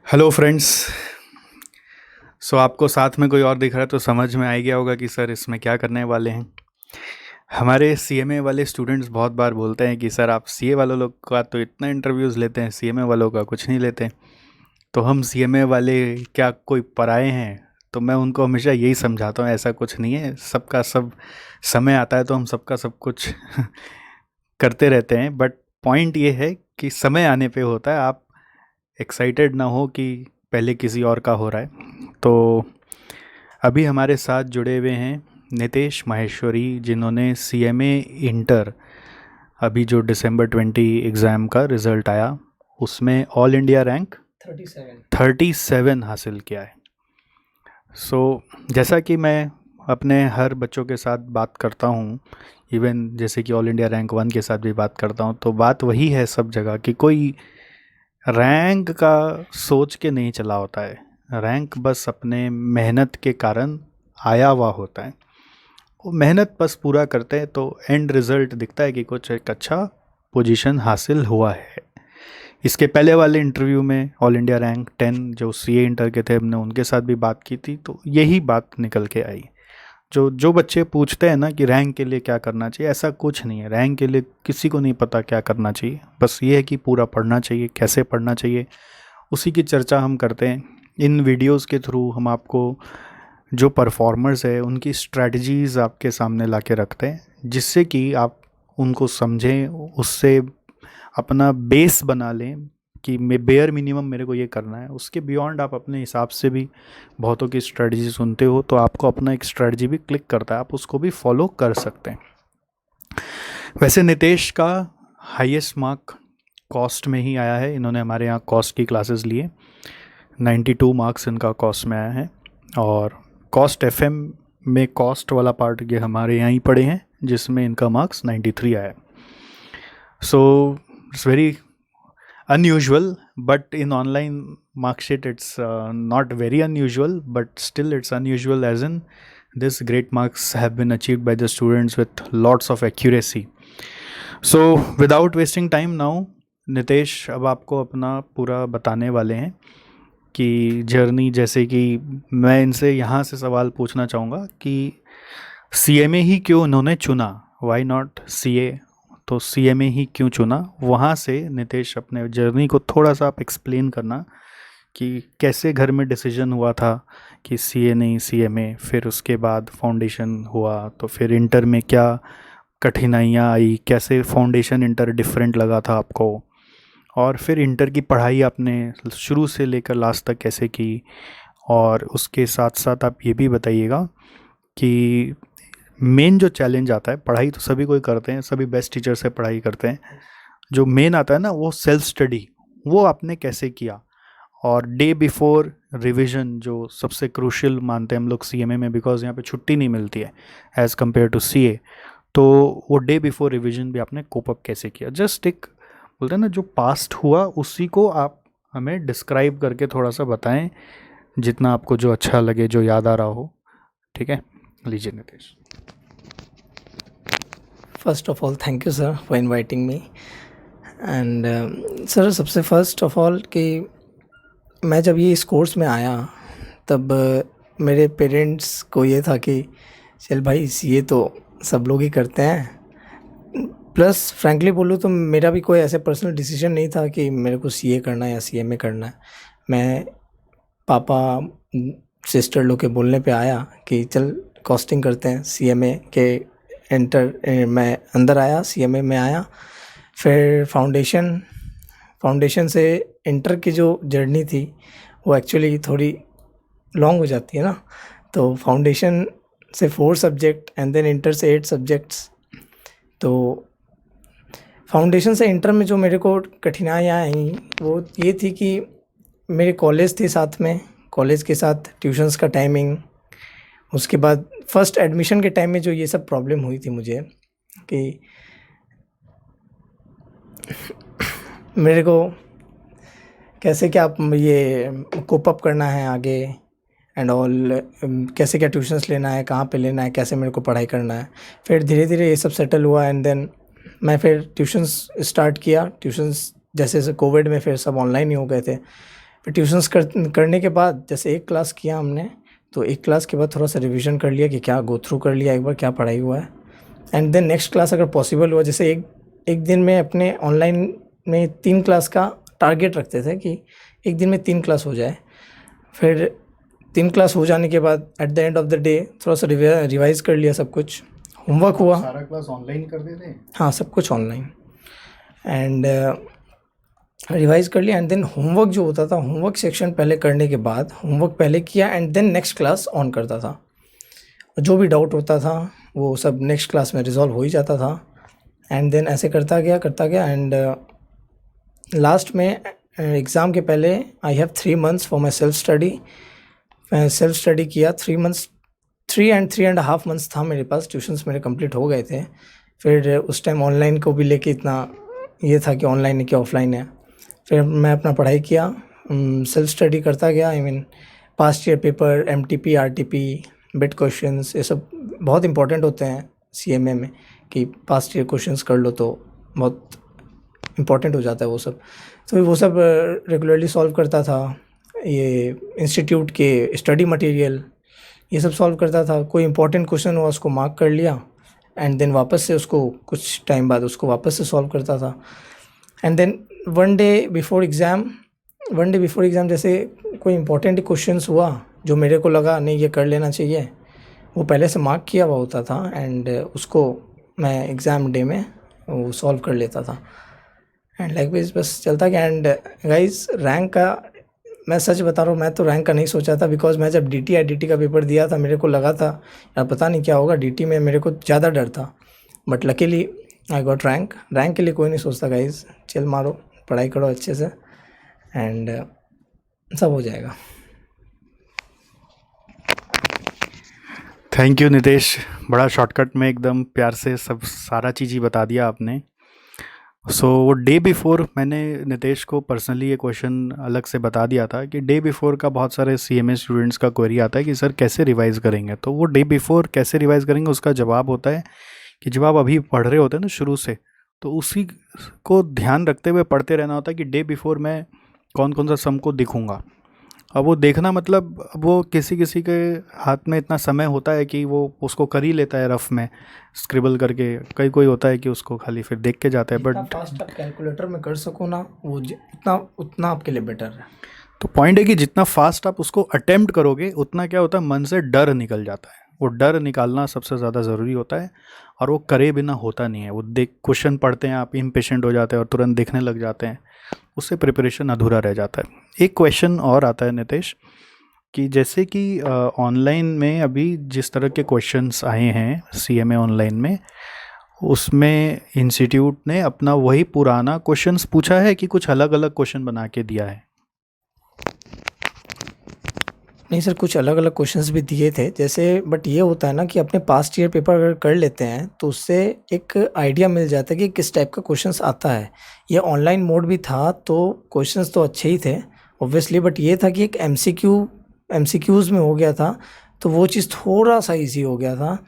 Hello friends. आपको साथ में कोई और दिख रहा है तो समझ में आ ही गया होगा कि सर इसमें क्या करने वाले हैं। हमारे सीएमए वाले स्टूडेंट्स बहुत बार बोलते हैं कि सर आप सीए वालों लोग का तो इतना इंटरव्यूज़ लेते हैं, सीएमए वालों का कुछ नहीं लेते। तो हम सीएमए वाले क्या कोई पराए हैं? तो मैं उनको हमेशा यही समझाता हूँ, ऐसा कुछ नहीं है, सबका सब समय आता है तो हम सबका सब कुछ करते रहते हैं। बट पॉइंट ये है कि समय आने पे होता है, आप एक्साइटेड ना हो कि पहले किसी और का हो रहा है। तो अभी हमारे साथ जुड़े हुए हैं नितेश माहेश्वरी, जिन्होंने सीएमए इंटर अभी जो दिसंबर 20 एग्ज़ाम का रिज़ल्ट आया उसमें ऑल इंडिया रैंक 37 हासिल किया है। जैसा कि मैं अपने हर बच्चों के साथ बात करता हूँ, इवन जैसे कि ऑल इंडिया रैंक 1 के साथ भी बात करता हूँ, तो बात वही है सब जगह कि कोई रैंक का सोच के नहीं चला होता है। रैंक बस अपने मेहनत के कारण आया हुआ होता है। वो मेहनत बस पूरा करते हैं तो एंड रिज़ल्ट दिखता है कि कुछ एक अच्छा पोजीशन हासिल हुआ है। इसके पहले वाले इंटरव्यू में ऑल इंडिया रैंक 10 जो सीए इंटर के थे, हमने उनके साथ भी बात की थी, तो यही बात निकल के आई। जो जो बच्चे पूछते हैं ना कि रैंक के लिए क्या करना चाहिए, ऐसा कुछ नहीं है। रैंक के लिए किसी को नहीं पता क्या करना चाहिए, बस ये है कि पूरा पढ़ना चाहिए, कैसे पढ़ना चाहिए, उसी की चर्चा हम करते हैं। इन वीडियोस के थ्रू हम आपको जो परफॉर्मर्स है उनकी स्ट्रैटेजीज़ आपके सामने ला के रखते हैं, जिससे कि आप उनको समझें, उससे अपना बेस बना लें कि मैं बेयर मिनिमम मेरे को ये करना है। उसके बियॉन्ड आप अपने हिसाब से भी बहुतों की स्ट्रेटजी सुनते हो तो आपको अपना एक स्ट्रेटजी भी क्लिक करता है, आप उसको भी फॉलो कर सकते हैं। वैसे नितेश का हाईएस्ट मार्क कॉस्ट में ही आया है। इन्होंने हमारे यहाँ कॉस्ट की क्लासेस लिए, 92 मार्क्स इनका कॉस्ट में आया है। और कॉस्ट एफएम में कॉस्ट वाला पार्ट ये हमारे यहाँ ही पढ़े हैं, जिसमें इनका मार्क्स 93 आया है। It's very unusual, but in online mark sheet it's not very unusual, but still it's unusual, as in this great marks have been achieved by the students with lots of accuracy. So without wasting time now, Nitesh अब आपको अपना पूरा बताने वाले हैं कि journey, जैसे कि मैं इनसे यहाँ से सवाल पूछना चाहूँगा कि सीएमए ही क्यों उन्होंने चुना, वाई नॉट सीए, तो सीएमए ही क्यों चुना, वहाँ से नितेश अपने जर्नी को थोड़ा सा आप एक्सप्लेन करना कि कैसे घर में डिसीजन हुआ था कि सीए नहीं सीएमए, फिर उसके बाद फाउंडेशन हुआ, तो फिर इंटर में क्या कठिनाइयाँ आई, कैसे फाउंडेशन इंटर डिफरेंट लगा था आपको, और फिर इंटर की पढ़ाई आपने शुरू से लेकर लास्ट तक कैसे की। और उसके साथ साथ आप ये भी बताइएगा कि मेन जो चैलेंज आता है, पढ़ाई तो सभी कोई करते हैं, सभी बेस्ट टीचर से पढ़ाई करते हैं, जो मेन आता है ना वो सेल्फ स्टडी, वो आपने कैसे किया। और डे बिफोर रिवीजन जो सबसे क्रूशियल मानते हैं हम लोग सीएमए में, बिकॉज यहाँ पे छुट्टी नहीं मिलती है एज़ कम्पेयर टू सीए, तो वो डे बिफोर रिवीजन भी आपने कोप अप कैसे किया। जस्ट एक बोलते हैं ना जो पास्ट हुआ उसी को आप हमें डिस्क्राइब करके थोड़ा सा बताएं, जितना आपको जो अच्छा लगे, जो याद आ रहा हो। ठीक है, लीजिए Nitesh. First of all thank you sir for inviting me. And sir, सबसे फर्स्ट ऑफ ऑल कि मैं जब ये इस कोर्स में आया तब मेरे पेरेंट्स को ये था कि चल भाई सीए तो सब लोग ही करते हैं। प्लस फ्रैंकली बोलूँ तो मेरा भी कोई ऐसे पर्सनल डिसीजन नहीं था कि मेरे को सीए करना है या सीएमए करना है। मैं पापा सिस्टर लोग के बोलने पे आया कि चल कॉस्टिंग करते हैं सीएमए के। मैं अंदर आया, सीएमए में आया। फिर फाउंडेशन से इंटर की जो जर्नी थी वो एक्चुअली थोड़ी लॉन्ग हो जाती है ना, तो फाउंडेशन से 4 सब्जेक्ट एंड देन इंटर से 8 सब्जेक्ट्स। तो फाउंडेशन से इंटर में जो मेरे को कठिनाइयाँ आई वो ये थी कि मेरे कॉलेज थे साथ में, कॉलेज के साथ ट्यूशन्स का टाइमिंग, उसके बाद फर्स्ट एडमिशन के टाइम में जो ये सब प्रॉब्लम हुई थी मुझे कि मेरे को कैसे क्या ये कोप अप करना है आगे एंड ऑल, कैसे क्या ट्यूशन्स लेना है, कहाँ पे लेना है, कैसे मेरे को पढ़ाई करना है। फिर धीरे धीरे ये सब सेटल हुआ एंड देन मैं फिर ट्यूशन्स स्टार्ट किया। ट्यूशन्स जैसे कोविड में फिर सब ऑनलाइन ही हो गए थे। फिर ट्यूशन्स करने के बाद जैसे एक क्लास किया हमने, तो एक क्लास के बाद थोड़ा सा रिवीजन कर लिया कि क्या गो थ्रू कर लिया एक बार, क्या पढ़ाई हुआ है। एंड देन नेक्स्ट क्लास अगर पॉसिबल हुआ, जैसे एक एक दिन में अपने ऑनलाइन में 3 क्लास का टारगेट रखते थे कि एक दिन में 3 क्लास हो जाए। फिर 3 क्लास हो जाने के बाद at the end of the day थोड़ा सा रिवाइज़ कर लिया सब कुछ, होमवर्क हुआ। सारा क्लास ऑनलाइन कर देते हैं? हाँ, सब कुछ ऑनलाइन। एंड रिवाइज़ कर लिया एंड देन होमवर्क जो होता था, होमवर्क सेक्शन पहले करने के बाद होमवर्क पहले किया and then next class on करता था। जो भी डाउट होता था वो सब नेक्स्ट क्लास में रिज़ॉल्व हो ही जाता था। एंड देन ऐसे करता गया एंड लास्ट में एग्ज़ाम के पहले I have 3 months for my self study. मैं सेल्फ स्टडी किया 3 मंथ्स, 3 एंड 3.5 मंथ्स था मेरे पास, ट्यूशन्स मेरे कंप्लीट हो गए थे। फिर उस टाइम ऑनलाइन को भी लेके इतना ये था कि ऑनलाइन है कि ऑफलाइन है। फिर मैं अपना पढ़ाई किया, सेल्फ स्टडी करता गया। I mean past year paper, MTP, RTP, bit questions, ये सब बहुत इंपॉर्टेंट होते हैं सीएमए में कि पास्ट ईयर क्वेश्चंस कर लो तो बहुत इम्पॉर्टेंट हो जाता है वो सब। तो वो सब रेगुलरली सॉल्व करता था। ये इंस्टीट्यूट के स्टडी मटेरियल ये सब सॉल्व करता था। कोई इंपॉर्टेंट क्वेश्चन हुआ उसको मार्क कर लिया एंड देन वापस से उसको कुछ टाइम बाद उसको वापस से सॉल्व करता था। And then one day before exam जैसे कोई इंपॉर्टेंट क्वेश्चंस हुआ जो मेरे को लगा नहीं ये कर लेना चाहिए, वो पहले से मार्क किया हुआ होता था एंड उसको मैं एग्ज़ाम डे में वो सॉल्व कर लेता था। एंड लाइक बस चलता गया। एंड गाइस रैंक का मैं सच बता रहा हूँ, मैं तो रैंक का नहीं सोचा था, बिकॉज मैं जब DT का पेपर दिया था मेरे को लगा था यार पता नहीं क्या होगा, DT में मेरे को ज़्यादा डर था। But luckily I got rank. Rank के लिए कोई नहीं सोचता गाइस, चिल मारो, पढ़ाई करो अच्छे से एंड सब हो जाएगा। थैंक यू नितेश, बड़ा शॉर्टकट में एकदम प्यार से सब सारा चीज़ ही बता दिया आपने। सो डे बिफ़ोर मैंने नितेश को पर्सनली ये क्वेश्चन अलग से बता दिया था कि डे बिफ़ोर का बहुत सारे CMA स्टूडेंट्स का क्वेरी आता है कि सर कैसे रिवाइज़ करेंगे। तो वो डे बिफ़ोर कैसे रिवाइज़ करेंगे उसका जवाब होता है कि जब आप अभी पढ़ रहे होते हैं ना शुरू से, तो उसी को ध्यान रखते हुए पढ़ते रहना होता है कि डे बिफ़ोर मैं कौन कौन सा सम को दिखूँगा। अब वो देखना मतलब अब वो किसी किसी के हाथ में इतना समय होता है कि वो उसको कर ही लेता है रफ में स्क्रिबल करके, कोई होता है कि उसको खाली फिर देख के जाता है। जितना बट फास्ट आप कैलकुलेटर में कर सको ना वो उतना आपके लिए बेटर है। तो पॉइंट है कि जितना फास्ट आप उसको अटेम्प्ट करोगे उतना क्या होता है, मन से डर निकल जाता है। वो डर निकालना सबसे ज़्यादा ज़रूरी होता है और वो करे बिना होता नहीं है। वो देख क्वेश्चन पढ़ते हैं आप इम्पेशेंट हो जाते हैं और तुरंत देखने लग जाते हैं, उससे प्रिपरेशन अधूरा रह जाता है। एक क्वेश्चन और आता है नितेश कि जैसे कि ऑनलाइन में अभी जिस तरह के क्वेश्चंस आए हैं CMA ऑनलाइन में, उसमें इंस्टीट्यूट ने अपना वही पुराना क्वेश्चंस पूछा है कि कुछ अलग अलग क्वेश्चन बना के दिया है? नहीं सर, कुछ अलग अलग क्वेश्चंस भी दिए थे जैसे, बट ये होता है ना कि अपने पास्ट ईयर पेपर अगर कर लेते हैं तो उससे एक आइडिया मिल जाता है कि किस टाइप का क्वेश्चंस आता है। ये ऑनलाइन मोड भी था तो क्वेश्चंस तो अच्छे ही थे ऑब्वियसली, बट ये था कि एक MCQs में हो गया था तो वो चीज़ थोड़ा सा ईजी हो गया था,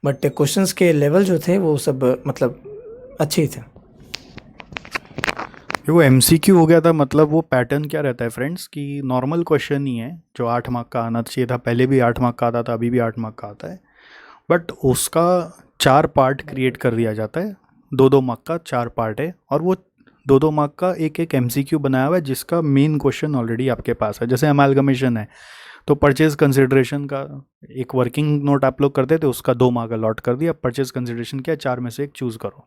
बट क्वेश्चंस के लेवल जो थे वो सब मतलब अच्छे ही थे। वो MCQ हो गया था मतलब वो पैटर्न क्या रहता है फ्रेंड्स कि नॉर्मल क्वेश्चन ही है जो 8 मार्क का आना चाहिए था, पहले भी 8 मार्क का आता था, अभी भी 8 मार्क का आता है, बट उसका 4 पार्ट क्रिएट कर दिया जाता है। 2-2 मार्क का 4 पार्ट है और वो 2-2 मार्क का एक एक MCQ बनाया हुआ है जिसका मेन क्वेश्चन ऑलरेडी आपके पास है। जैसे अमालगमेशन है तो परचेज कंसिडरेशन का एक वर्किंग नोट आप लोग करते थे, उसका 2 मार्क अलॉट कर दिया। परचेज कंसिडरेशन क्या, 4 में से एक चूज़ करो।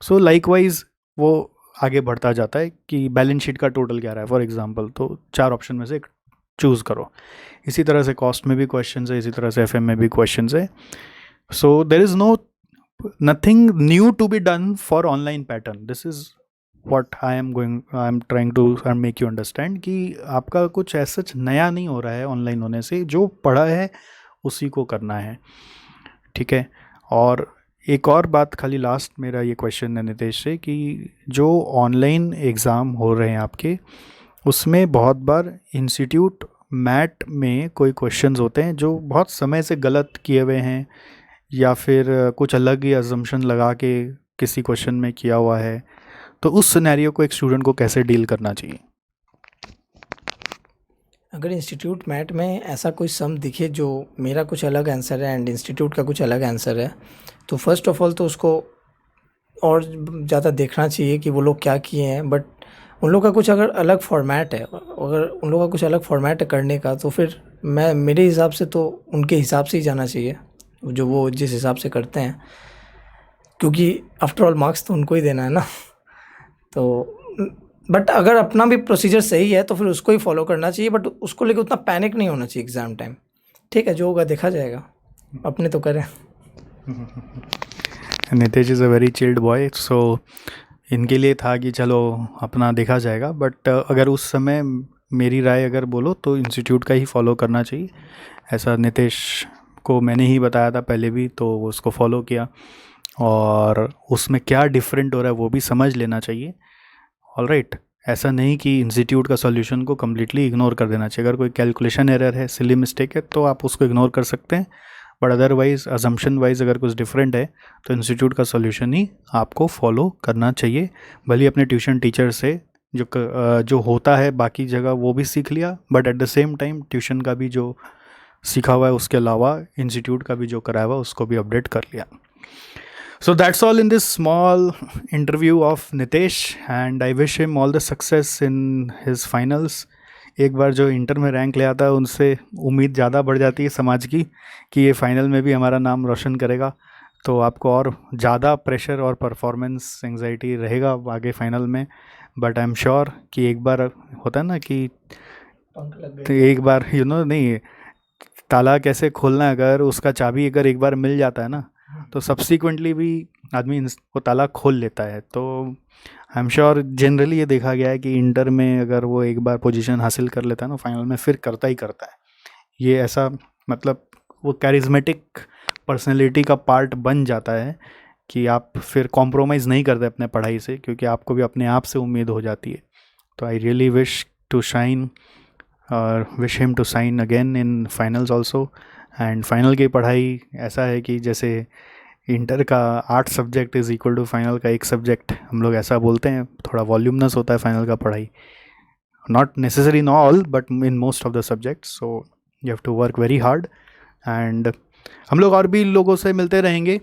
सो लाइकवाइज वो आगे बढ़ता जाता है कि बैलेंस शीट का टोटल क्या रहा है फॉर एग्जांपल, तो 4 ऑप्शन में से एक चूज़ करो। इसी तरह से कॉस्ट में भी क्वेश्चन है, इसी तरह से FM में भी क्वेश्चन है। So there is nothing new to be done for online pattern. This is what I am trying to make you understand कि आपका कुछ ऐसा नया नहीं हो रहा है ऑनलाइन होने से, जो पढ़ा है उसी को करना है, ठीक है। और एक और बात खाली लास्ट मेरा ये क्वेश्चन है नितेश से कि जो ऑनलाइन एग्ज़ाम हो रहे हैं आपके, उसमें बहुत बार इंस्टीट्यूट मैट में कोई क्वेश्चंस होते हैं जो बहुत समय से गलत किए हुए हैं या फिर कुछ अलग ही अजम्पशन लगा के किसी क्वेश्चन में किया हुआ है। तो उस सिनेरियो को एक स्टूडेंट को कैसे डील करना चाहिए? अगर इंस्टीट्यूट मैट में ऐसा कोई सम दिखे जो मेरा कुछ अलग आंसर है एंड इंस्टीट्यूट का कुछ अलग आंसर है, तो फर्स्ट ऑफ ऑल तो उसको और ज़्यादा देखना चाहिए कि वो लोग क्या किए हैं। बट उन लोग का कुछ अगर अलग फॉर्मेट है, अगर उन लोग का कुछ अलग फॉर्मेट है करने का, तो फिर मेरे हिसाब से तो उनके हिसाब से ही जाना चाहिए, जो वो जिस हिसाब से करते हैं, क्योंकि आफ्टर ऑल मार्क्स तो उनको ही देना है ना। तो बट अगर अपना भी प्रोसीजर सही है तो फिर उसको ही फॉलो करना चाहिए, बट उसको लेके उतना पैनिक नहीं होना चाहिए एग्ज़ाम टाइम। ठीक है, जो होगा देखा जाएगा, अपने तो करें। Nitesh is a very chilled boy, so इनके लिए था कि चलो अपना देखा जाएगा। बट अगर उस समय मेरी राय अगर बोलो तो इंस्टीट्यूट का ही फॉलो करना चाहिए। ऐसा नितेश को मैंने ही बताया था पहले भी, तो वो उसको फॉलो किया और उसमें क्या डिफरेंट हो रहा है वो भी समझ लेना चाहिए। ऑलराइट, ऐसा नहीं कि इंस्टीट्यूट का सॉल्यूशन को कम्प्लीटली इग्नोर कर देना चाहिए। अगर कोई कैलकुलेशन एरर है, सिली मिस्टेक है, तो आप उसको इग्नोर कर सकते हैं। बट अदरवाइज अजम्पशन वाइज अगर कुछ डिफरेंट है तो इंस्टीट्यूट का सॉल्यूशन ही आपको फॉलो करना चाहिए। भले ही अपने ट्यूशन टीचर से जो होता है बाकी जगह वो भी सीख लिया, but at the same time tuition का भी जो सीखा हुआ है उसके अलावा इंस्टीट्यूट का भी जो कराया हुआ उसको भी अपडेट कर लिया। So that's all in this small interview of Nitesh, and I wish him all the success in his finals. एक बार जो इंटर में रैंक ले आता है उनसे उम्मीद ज़्यादा बढ़ जाती है समाज की कि ये फाइनल में भी हमारा नाम रोशन करेगा, तो आपको और ज़्यादा प्रेशर और परफॉर्मेंस एंजाइटी रहेगा आगे फाइनल में। बट आई एम श्योर कि एक बार होता है ना कि तो एक बार नहीं, ताला कैसे खोलना है, अगर उसका चाबी अगर एक बार मिल जाता है ना तो सब्सिक्वेंटली भी आदमी वो ताला खोल लेता है। तो आई एम श्योर जनरली ये देखा गया है कि इंटर में अगर वो एक बार पोजीशन हासिल कर लेता है ना फाइनल में, फिर करता ही करता है। ये ऐसा मतलब वो कैरिज्मेटिक पर्सनैलिटी का पार्ट बन जाता है कि आप फिर कॉम्प्रोमाइज़ नहीं करते अपने पढ़ाई से, क्योंकि आपको भी अपने आप से उम्मीद हो जाती है। तो I really wish to shine और wish him to shine again in finals also. And final की पढ़ाई ऐसा है कि जैसे इंटर का 8 subject is equal to final का 1 सब्जेक्ट, हम लोग ऐसा बोलते हैं। थोड़ा वॉल्यूमनस होता है फाइनल का पढ़ाई, not necessary in all but in most of the subject. So you have to work very hard. And हम लोग और भी लोगों से मिलते रहेंगे,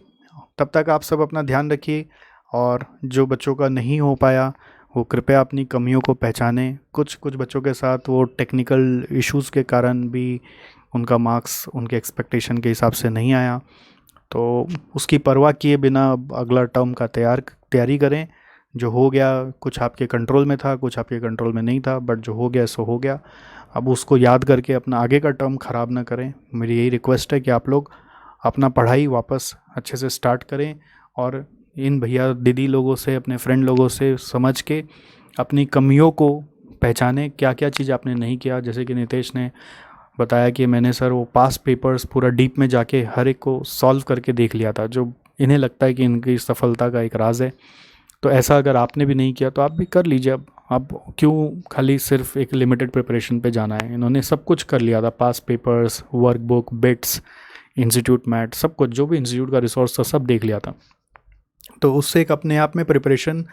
तब तक आप सब अपना ध्यान रखिए। और जो बच्चों का नहीं हो पाया वो कृपया अपनी कमियों को पहचानें। कुछ बच्चों के साथ वो टेक्निकल इश्यूज़ के कारण भी उनका मार्क्स उनके एक्सपेक्टेशन के हिसाब से नहीं आया, तो उसकी परवाह किए बिना अगला टर्म का तैयारी करें। जो हो गया कुछ आपके कंट्रोल में था, कुछ आपके कंट्रोल में नहीं था, बट जो हो गया सो हो गया। अब उसको याद करके अपना आगे का टर्म ख़राब ना करें। मेरी यही रिक्वेस्ट है कि आप लोग अपना पढ़ाई वापस अच्छे से स्टार्ट करें और इन भैया दीदी लोगों से, अपने फ्रेंड लोगों से समझ के अपनी कमियों को पहचानें, क्या क्या चीज़ आपने नहीं किया। जैसे कि नितेश ने बताया कि मैंने सर वो पास पेपर्स पूरा डीप में जाके हर एक को सॉल्व करके देख लिया था, जो इन्हें लगता है कि इनकी सफलता का एक राज है। तो ऐसा अगर आपने भी नहीं किया तो आप भी कर लीजिए। अब आप क्यों खाली सिर्फ एक लिमिटेड प्रिपरेशन पे जाना है। इन्होंने सब कुछ कर लिया था, past papers, workbook, bits, institute mat, सब कुछ जो भी इंस्टीट्यूट का रिसोर्स था सब देख लिया था। तो उससे एक अपने आप में प्रिपरेशन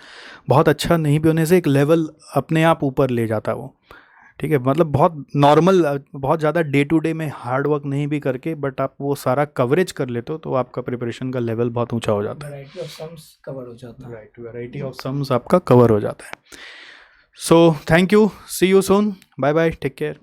बहुत अच्छा नहीं भी होने से एक लेवल अपने आप ऊपर ले जाता है वो। ठीक है, मतलब बहुत नॉर्मल, बहुत ज़्यादा डे टू डे में हार्ड वर्क नहीं भी करके, बट आप वो सारा कवरेज कर लेते हो तो आपका प्रिपरेशन का लेवल बहुत ऊंचा हो जाता है। वैरायटी ऑफ सम्स कवर हो जाता है। राइट, वैरायटी ऑफ सम्स आपका कवर हो जाता है। So thank you, see you soon, bye bye, take care.